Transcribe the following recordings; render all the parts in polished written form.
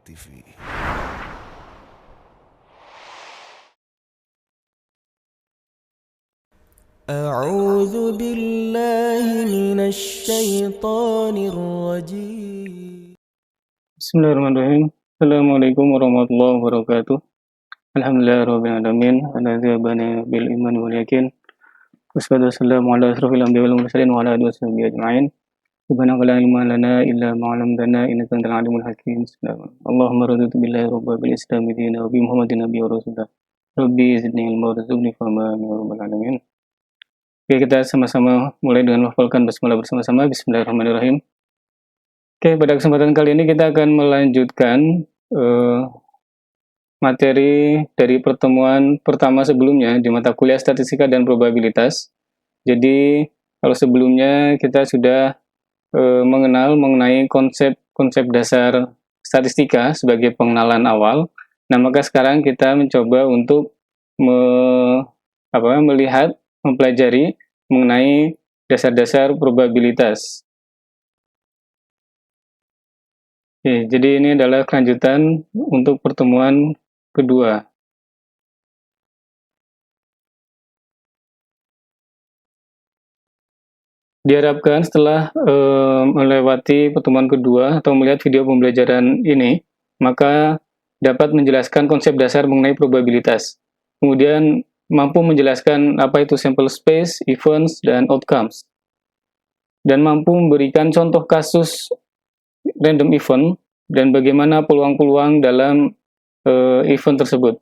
TV. أعوذ بالله من الشيطان الرجيم. Bismillahirrahmanirrahim. Assalamualaikum warahmatullahi wabarakatuh. Alhamdulillahirrahmanirrahim. Alladzi abana bil iman wal yakin. Wassalatu wassalamu ala asrofil anbiya wal mursalin wa ala alihi washabihi ajma'in. Subhanaka la ilma lana illa ma 'allamtana innaka antal alimul hakim. Allahumma raditu billahi rabbil bil islam dina wa bi Muhammadin nabiyyi wa rasulah. Rabbi zidni ilma warzuqni fahma ya rabbal alamin. Oke, kita sama-sama mulai dengan melafalkan basmalah bersama-sama. Bismillahirrahmanirrahim. Oke, pada kesempatan kali ini kita akan melanjutkan materi dari pertemuan pertama sebelumnya di mata kuliah statistika dan probabilitas. Jadi, kalau sebelumnya kita sudah mengenal mengenai konsep dasar statistika sebagai pengenalan awal. Nah, maka sekarang kita mencoba untuk melihat, mempelajari mengenai dasar-dasar probabilitas. Oke, jadi ini adalah kelanjutan untuk pertemuan kedua. Diharapkan setelah melewati pertemuan kedua atau melihat video pembelajaran ini, maka dapat menjelaskan konsep dasar mengenai probabilitas. Kemudian mampu menjelaskan apa itu sample space, events, dan outcomes. Dan mampu memberikan contoh kasus random event dan bagaimana peluang-peluang dalam event tersebut.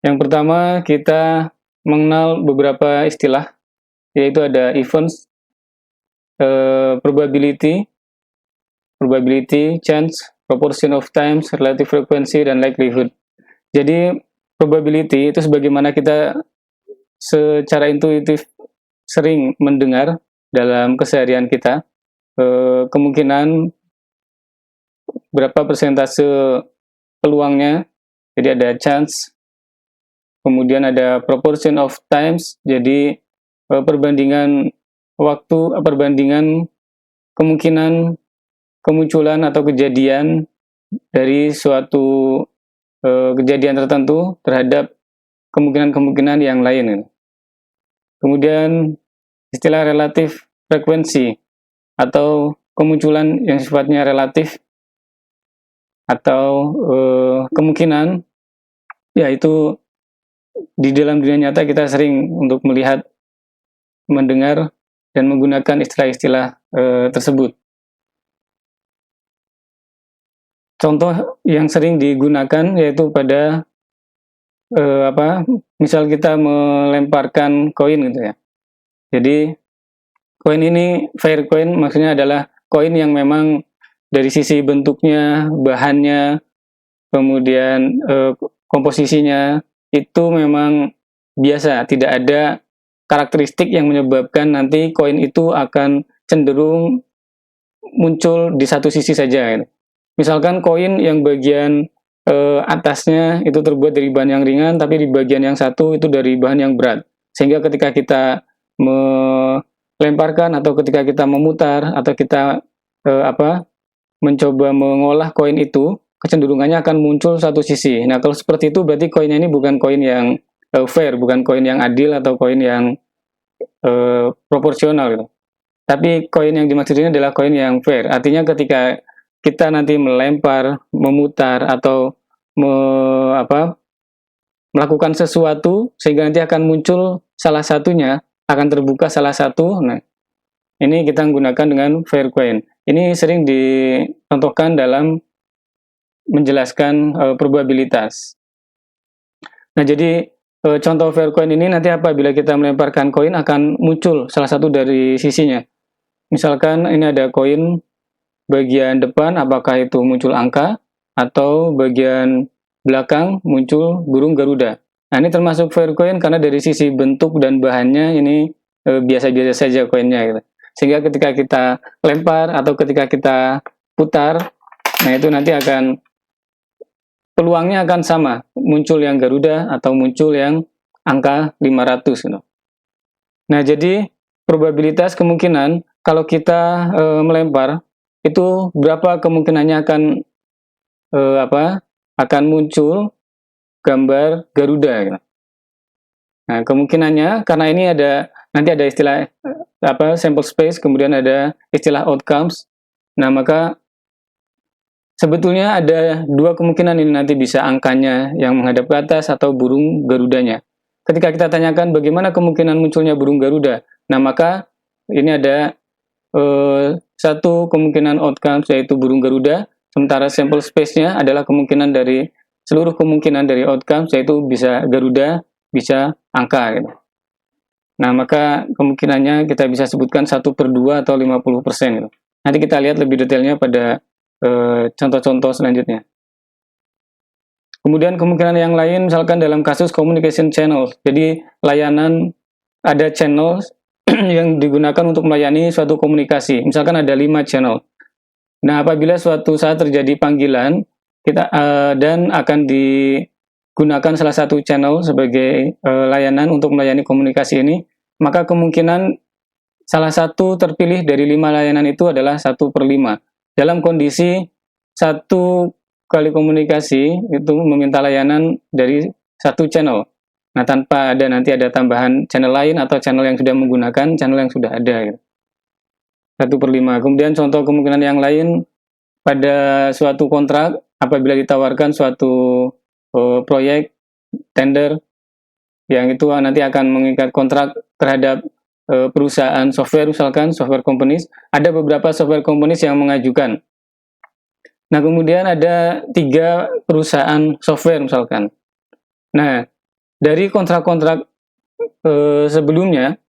Yang pertama, kita mengenal beberapa istilah, yaitu ada events, probability, chance, proportion of times, relative frequency, dan likelihood. Jadi, probability itu sebagaimana kita secara intuitif sering mendengar dalam keseharian kita, kemungkinan berapa persentase peluangnya, jadi ada chance, kemudian ada proportion of times, jadi perbandingan waktu, perbandingan kemungkinan kemunculan atau kejadian dari suatu kejadian tertentu terhadap kemungkinan-kemungkinan yang lain. Kemudian istilah relatif frekuensi atau kemunculan yang sifatnya relatif atau kemungkinan, yaitu di dalam dunia nyata kita sering untuk melihat, mendengar, dan menggunakan istilah-istilah tersebut. Contoh yang sering digunakan yaitu pada misal kita melemparkan koin gitu ya. Jadi koin ini fair coin, maksudnya adalah koin yang memang dari sisi bentuknya, bahannya, kemudian komposisinya itu memang biasa, tidak ada karakteristik yang menyebabkan nanti koin itu akan cenderung muncul di satu sisi saja. Misalkan koin yang bagian atasnya itu terbuat dari bahan yang ringan, tapi di bagian yang satu itu dari bahan yang berat. Sehingga ketika kita melemparkan atau ketika kita memutar atau kita mencoba mengolah koin itu, kecenderungannya akan muncul satu sisi. Nah, kalau seperti itu berarti koinnya ini bukan koin yang fair, bukan koin yang adil atau koin yang proporsional gitu. Tapi koin yang dimaksud ini adalah koin yang fair. Artinya ketika kita nanti melempar, memutar atau melakukan sesuatu sehingga nanti akan muncul salah satunya, akan terbuka salah satu. Nah, ini kita menggunakan dengan fair coin. Ini sering dicontohkan dalam menjelaskan probabilitas. Nah, jadi contoh fair coin ini nanti apabila kita melemparkan koin akan muncul salah satu dari sisinya. Misalkan ini ada koin bagian depan, apakah itu muncul angka, atau bagian belakang muncul burung Garuda. Nah, ini termasuk fair coin karena dari sisi bentuk dan bahannya ini biasa-biasa saja koinnya gitu. Sehingga ketika kita lempar atau ketika kita putar, nah itu nanti akan peluangnya akan sama, muncul yang Garuda atau muncul yang angka 500 gitu. Nah, jadi probabilitas kemungkinan kalau kita melempar itu berapa kemungkinannya akan muncul gambar Garuda gitu. Nah, kemungkinannya karena ini nanti ada istilah sample space, kemudian ada istilah outcomes. Nah, maka sebetulnya ada dua kemungkinan ini, nanti bisa angkanya yang menghadap ke atas atau burung Garudanya. Ketika kita tanyakan bagaimana kemungkinan munculnya burung Garuda, nah maka ini ada satu kemungkinan outcomes yaitu burung Garuda, sementara sample space-nya adalah seluruh kemungkinan dari outcomes yaitu bisa Garuda, bisa angka gitu. Nah, maka kemungkinannya kita bisa sebutkan 1/2 atau 50% gitu. Nanti kita lihat lebih detailnya pada contoh-contoh selanjutnya. Kemudian kemungkinan yang lain misalkan dalam kasus communication channel. Jadi layanan ada channel yang digunakan untuk melayani suatu komunikasi. Misalkan ada 5 channel. Nah, apabila suatu saat terjadi panggilan dan akan digunakan salah satu channel sebagai layanan untuk melayani komunikasi ini, maka kemungkinan salah satu terpilih dari 5 layanan itu adalah 1/5. Dalam kondisi satu kali komunikasi itu meminta layanan dari satu channel. Nah, tanpa nanti ada tambahan channel lain atau channel yang sudah menggunakan channel yang sudah ada. Gitu. 1/5. Kemudian contoh kemungkinan yang lain pada suatu kontrak apabila ditawarkan suatu proyek tender yang itu nanti akan mengikat kontrak terhadap perusahaan software, misalkan software companies, ada beberapa software companies yang mengajukan. Nah, kemudian ada 3 perusahaan software misalkan. Nah, dari kontrak-kontrak sebelumnya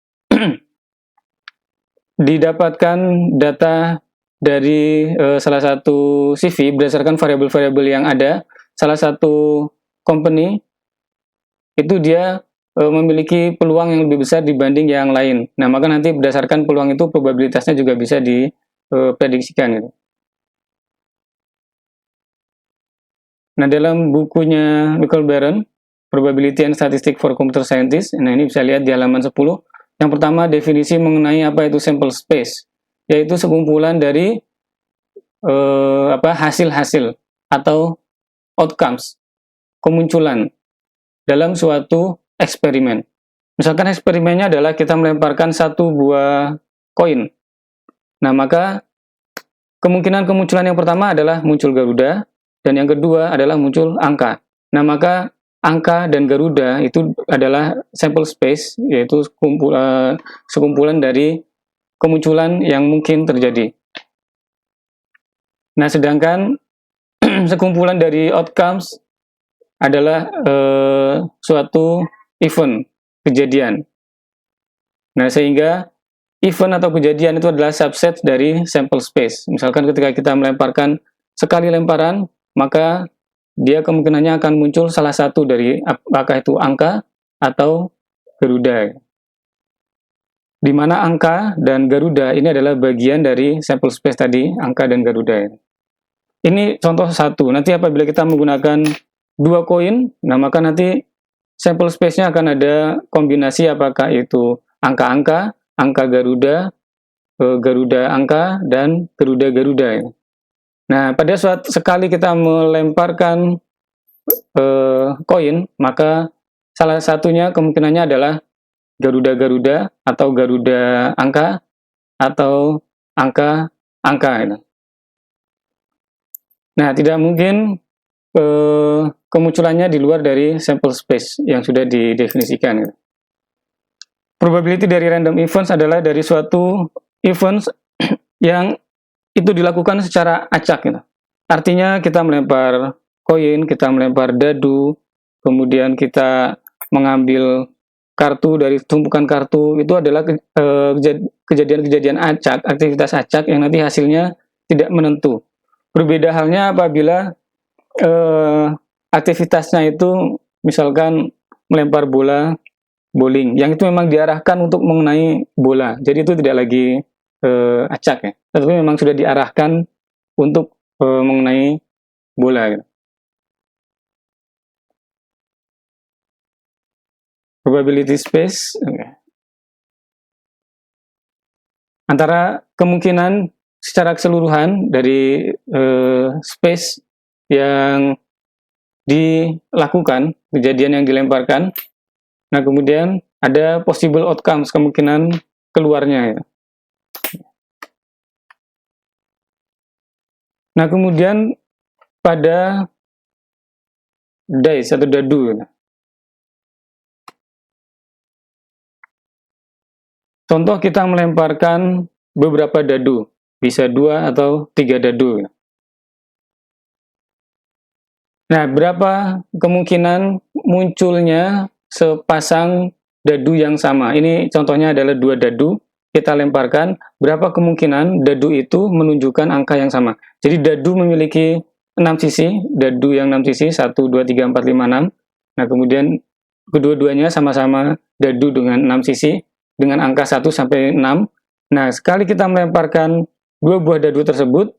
didapatkan data dari salah satu CV berdasarkan variabel-variabel yang ada. Salah satu company itu dia memiliki peluang yang lebih besar dibanding yang lain. Nah, maka nanti berdasarkan peluang itu probabilitasnya juga bisa diprediksikan gitu. Nah, dalam bukunya Michael Barron, Probability and Statistics for Computer Scientists, nah ini bisa lihat di halaman 10. Yang pertama, definisi mengenai apa itu sample space, yaitu sekumpulan dari hasil-hasil atau outcomes, kemunculan dalam suatu eksperimen. Misalkan eksperimennya adalah kita melemparkan satu buah koin. Nah, maka kemungkinan kemunculan yang pertama adalah muncul Garuda, dan yang kedua adalah muncul angka. Nah, maka angka dan Garuda itu adalah sample space, yaitu sekumpulan dari kemunculan yang mungkin terjadi. Nah, sedangkan sekumpulan dari outcomes adalah suatu event, kejadian. Nah, sehingga event atau kejadian itu adalah subset dari sample space. Misalkan ketika kita melemparkan sekali lemparan, maka dia kemungkinannya akan muncul salah satu dari apakah itu angka atau Garuda. Di mana angka dan Garuda ini adalah bagian dari sample space tadi, angka dan Garuda. Ini contoh satu. Nanti apabila kita menggunakan 2 koin, nah maka nanti sample space-nya akan ada kombinasi apakah itu angka-angka, angka Garuda, Garuda angka, dan Garuda-Garuda. Nah, pada sekali kita melemparkan koin, maka salah satunya kemungkinannya adalah Garuda-Garuda atau Garuda angka atau angka-angka. Nah, tidak mungkin kemunculannya di luar dari sample space yang sudah didefinisikan. Probability dari random events adalah dari suatu events yang itu dilakukan secara acak. Artinya kita melempar koin, kita melempar dadu, kemudian kita mengambil kartu dari tumpukan kartu, itu adalah kejadian-kejadian acak, aktivitas acak yang nanti hasilnya tidak menentu. Berbeda halnya apabila aktivitasnya itu misalkan melempar bola bowling, yang itu memang diarahkan untuk mengenai bola, jadi itu tidak lagi acak ya, tetapi memang sudah diarahkan untuk mengenai bola. Gitu. Probability space, okay. Antara kemungkinan secara keseluruhan dari space yang dilakukan, kejadian yang dilemparkan. Nah, kemudian ada possible outcomes, kemungkinan keluarnya. Ya. Nah, kemudian pada dice atau dadu. Contoh kita melemparkan beberapa dadu, bisa 2 atau 3 dadu. Nah, berapa kemungkinan munculnya sepasang dadu yang sama? Ini contohnya adalah 2 dadu, kita lemparkan, berapa kemungkinan dadu itu menunjukkan angka yang sama? Jadi dadu memiliki 6 sisi, dadu yang 6 sisi, 1, 2, 3, 4, 5, 6. Nah, kemudian kedua-duanya sama-sama dadu dengan 6 sisi, dengan angka 1 sampai 6. Nah, sekali kita melemparkan 2 buah dadu tersebut,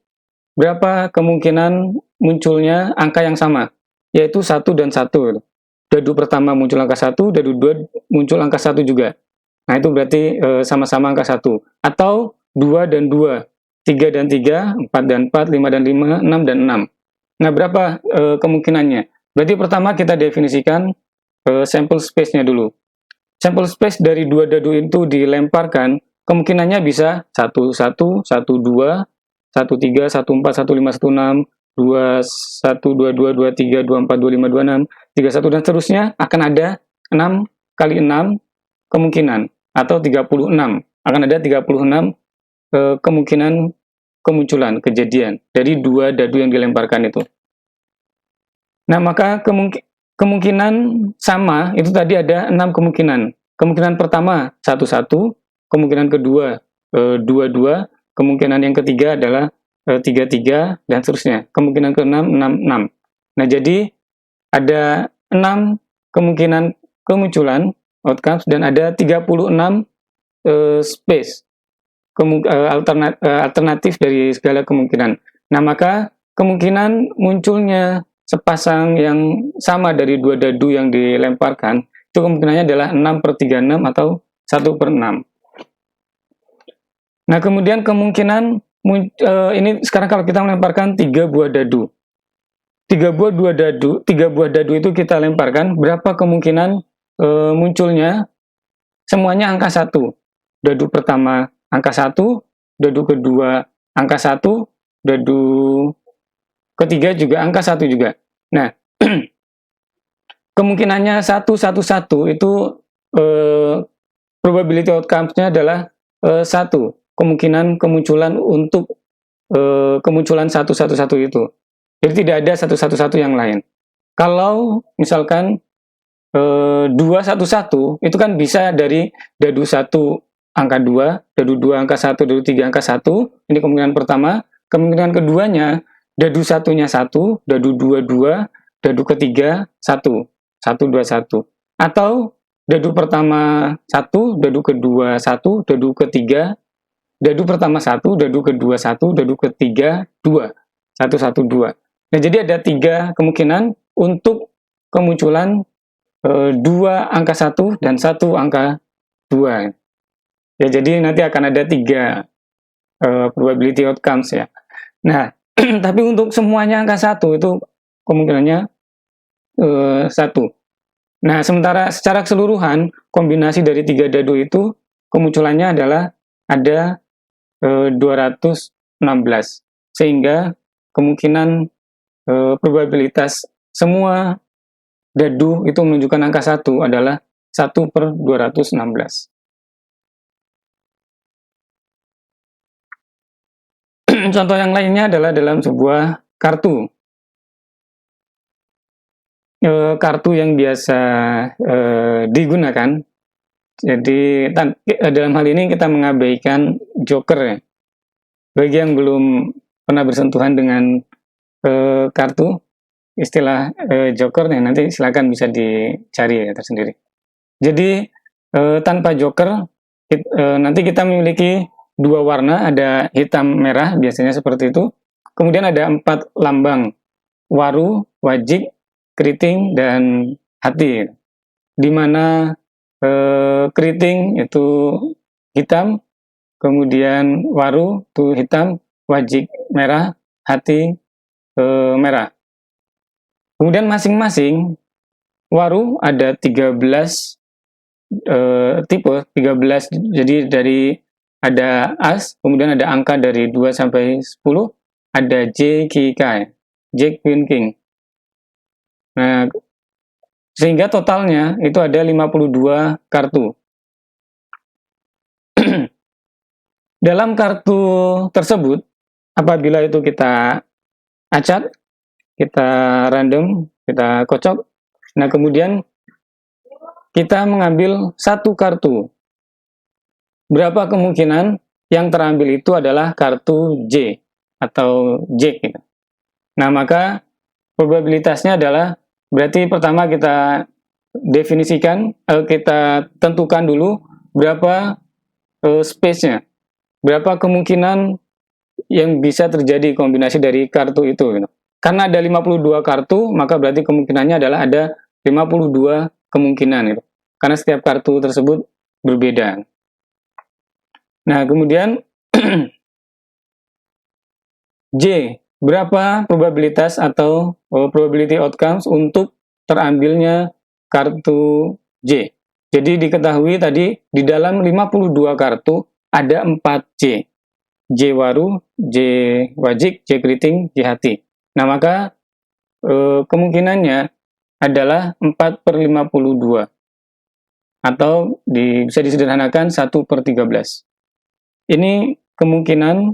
berapa kemungkinan munculnya angka yang sama, yaitu 1 dan 1. Dadu pertama muncul angka 1, dadu 2 muncul angka 1 juga. Nah, itu berarti sama-sama angka 1. Atau 2 dan 2, 3 dan 3, 4 dan 4, 5 dan 5, 6 dan 6. Nah, berapa kemungkinannya? Berarti pertama kita definisikan sample space-nya dulu. Sampel space dari 2 dadu itu dilemparkan, kemungkinannya bisa 1, 1, 1, 2, 1, 3, 1, 4, 1, 5, 1, 6, 2, 1, 2, 2, 2, 3, 2, 4, 2, 5, 2, 6, 3, 1, dan seterusnya akan ada 6 kali 6 kemungkinan, atau 36. Akan ada 36 kemungkinan kemunculan, kejadian, dari 2 dadu yang dilemparkan itu. Nah, maka kemungkinan sama, itu tadi ada 6 kemungkinan. Kemungkinan pertama 1, 1, kemungkinan kedua 2, 2, kemungkinan yang ketiga adalah 3, 3, dan seterusnya. Kemungkinan ke-6, 6, 6. Nah, jadi ada 6 kemungkinan kemunculan, outcomes, dan ada 36 space, alternatif dari segala kemungkinan. Nah, maka kemungkinan munculnya sepasang yang sama dari 2 dadu yang dilemparkan, itu kemungkinannya adalah 6/36 atau 1/6. Nah, kemudian kemungkinan ini sekarang kalau kita melemparkan 3 buah dadu. 3 buah dadu itu kita lemparkan, berapa kemungkinan munculnya semuanya angka 1. Dadu pertama angka 1, dadu kedua angka 1, dadu ketiga juga angka 1 juga. Nah, kemungkinannya 1, 1, 1 itu probability outcomes-nya adalah 1. Kemungkinan kemunculan untuk kemunculan 1, 1, 1 itu. Jadi tidak ada 1, 1, 1 yang lain. Kalau misalkan 2, 1, 1 itu kan bisa dari dadu 1 angka 2, dadu 2 angka 1, dadu 3 angka 1. Ini kemungkinan pertama. Kemungkinan keduanya dadu satunya 1, dadu 2, 2, dadu ketiga 1, 1, 2, 1. Atau dadu pertama 1, dadu kedua 1, dadu ketiga, dadu pertama 1, dadu kedua 1, dadu ketiga 2, 1, 1, 2. Nah, jadi ada 3 kemungkinan untuk kemunculan 2 angka 1 dan 1 angka 2. Ya, jadi nanti akan ada 3 probability outcomes ya. Nah, tapi untuk semuanya angka 1 itu kemungkinannya 1. Nah, sementara secara keseluruhan kombinasi dari 3 dadu itu kemunculannya adalah ada 216. Sehingga kemungkinan probabilitas semua dadu itu menunjukkan angka 1 adalah 1/216. Contoh yang lainnya adalah dalam sebuah kartu. Kartu yang biasa digunakan. Jadi dalam hal ini kita mengabaikan joker ya. Bagi yang belum pernah bersentuhan dengan kartu, istilah joker nih, nanti silakan bisa dicari ya tersendiri. Jadi tanpa joker nanti kita memiliki 2 warna, ada hitam merah biasanya seperti itu. Kemudian ada 4 lambang, waru, wajib, keriting, dan hati. Di mana keriting itu hitam, kemudian waru itu hitam, wajik merah, hati merah. Kemudian masing-masing waru ada 13 tipe, 13. Jadi dari ada as, kemudian ada angka dari 2 sampai 10, ada J, Q, K, J, Queen, King. Nah, sehingga totalnya itu ada 52 kartu. Dalam kartu tersebut, apabila itu kita acak, kita random, kita kocok, nah kemudian kita mengambil satu kartu. Berapa kemungkinan yang terambil itu adalah kartu J atau Jack gitu. Nah, maka probabilitasnya adalah, berarti pertama kita definisikan, kita tentukan dulu berapa space-nya, berapa kemungkinan yang bisa terjadi kombinasi dari kartu itu gitu. Karena ada 52 kartu, maka berarti kemungkinannya adalah ada 52 kemungkinan gitu. Karena setiap kartu tersebut berbeda. Nah, kemudian J, berapa probabilitas atau probability outcomes untuk terambilnya kartu J. Jadi diketahui tadi di dalam 52 kartu ada 4 J. J waru, J wajik, J keriting, J hati. Nah, maka kemungkinannya adalah 4/52. Atau bisa disederhanakan 1/13. Ini kemungkinan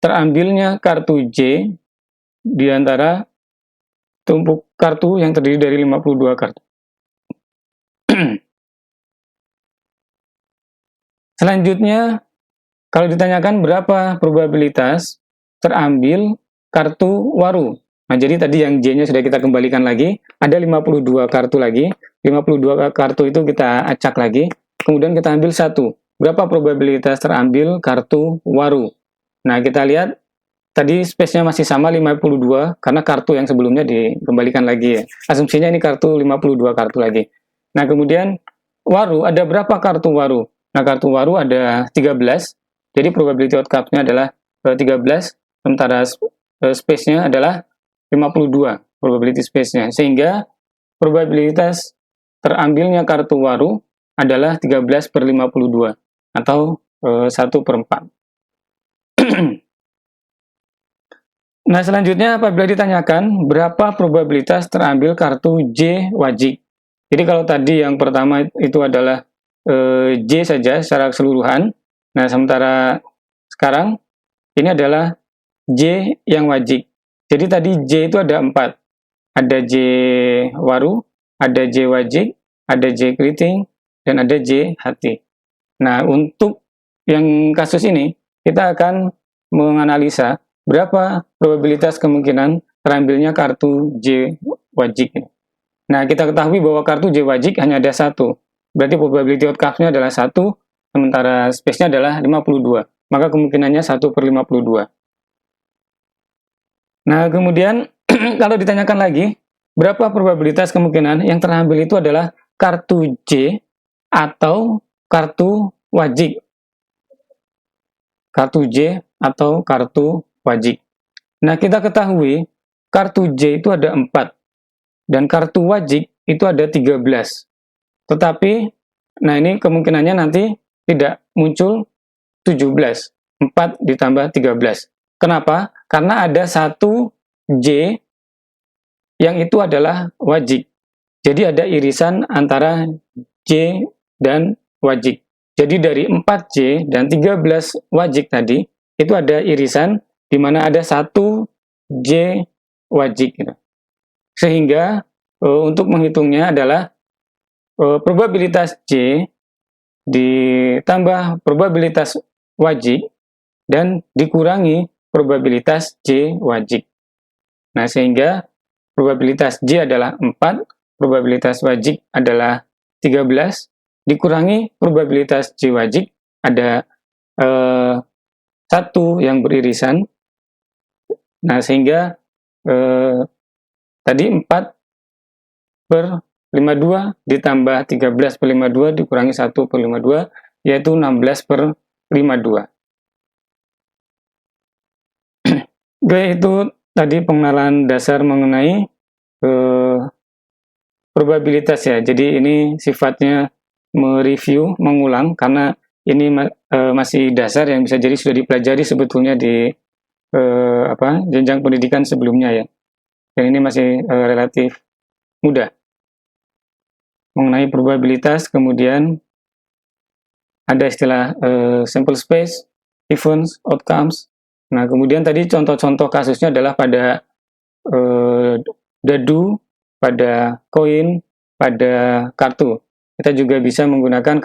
terambilnya kartu J di antara tumpuk kartu yang terdiri dari 52 kartu. Selanjutnya, kalau ditanyakan berapa probabilitas terambil kartu waru. Nah, jadi tadi yang J-nya sudah kita kembalikan lagi, ada 52 kartu lagi, 52 kartu itu kita acak lagi, kemudian kita ambil satu. Berapa probabilitas terambil kartu waru? Nah, kita lihat, tadi space-nya masih sama 52, karena kartu yang sebelumnya dikembalikan lagi ya. Asumsinya ini kartu 52 kartu lagi. Nah, kemudian waru, ada berapa kartu waru? Nah, kartu waru ada 13, jadi probability outcome-nya adalah 13, sementara space-nya adalah 52, probability space-nya. Sehingga probabilitas terambilnya kartu waru adalah 13/52, atau 1/4. Nah, selanjutnya apabila ditanyakan berapa probabilitas terambil kartu J wajik. Jadi kalau tadi yang pertama itu adalah J saja secara keseluruhan. Nah, sementara sekarang ini adalah J yang wajik. Jadi tadi J itu ada 4. Ada J waru, ada J wajik, ada J keriting, dan ada J hati. Nah, untuk yang kasus ini, kita akan menganalisa berapa probabilitas kemungkinan terambilnya kartu J wajik. Nah, kita ketahui bahwa kartu J wajik hanya ada satu. Berarti probability outcome-nya adalah 1, sementara space-nya adalah 52. Maka kemungkinannya 1/52. Nah, kemudian kalau ditanyakan lagi, berapa probabilitas kemungkinan yang terambil itu adalah kartu J atau kartu wajik. Kartu J atau kartu wajik. Nah, kita ketahui kartu J itu ada 4 dan kartu wajik itu ada 13. Tetapi, nah ini kemungkinannya nanti tidak muncul 17. 4 ditambah 13. Kenapa? Karena ada satu J yang itu adalah wajik. Jadi ada irisan antara J dan wajik. Jadi dari 4J dan 13 wajik tadi, itu ada irisan di mana ada satu J wajik. Sehingga untuk menghitungnya adalah probabilitas J ditambah probabilitas wajik dan dikurangi probabilitas J wajik. Nah, sehingga probabilitas J adalah 4, probabilitas wajik adalah 13, dikurangi probabilitas J wajik ada 1 yang beririsan. Nah, sehingga tadi 4/52 ditambah 13/52 dikurangi 1/52, yaitu 16/52. Oke, itu tadi pengenalan dasar mengenai probabilitas ya. Jadi ini sifatnya mereview, mengulang, karena ini masih dasar yang bisa jadi sudah dipelajari sebetulnya di jenjang pendidikan sebelumnya ya. Dan ini masih relatif mudah. Mengenai probabilitas, kemudian ada istilah sample space, events, outcomes. Nah, kemudian tadi contoh-contoh kasusnya adalah pada dadu, pada koin, pada kartu. Kita juga bisa menggunakan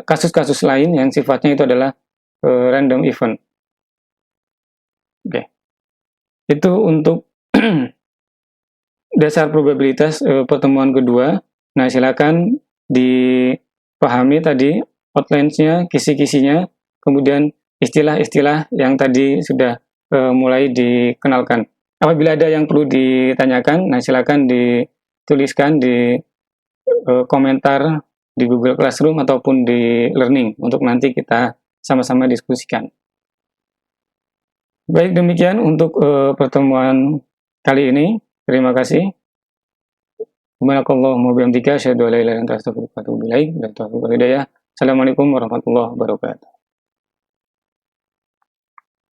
kasus-kasus lain yang sifatnya itu adalah random event. Oke. Itu untuk dasar probabilitas pertemuan kedua. Nah, silakan dipahami tadi outlines-nya, kisi-kisinya, kemudian istilah-istilah yang tadi sudah mulai dikenalkan. Apabila ada yang perlu ditanyakan, nah silakan dituliskan di komentar di Google Classroom ataupun di Learning untuk nanti kita sama-sama diskusikan. Baik, demikian untuk pertemuan kali ini. Terima kasih. Subhanakallahumma wa bihamdika asyhadu an la ilaha illa anta astaghfiruka wa atubu ilaik. Assalamualaikum warahmatullahi wabarakatuh.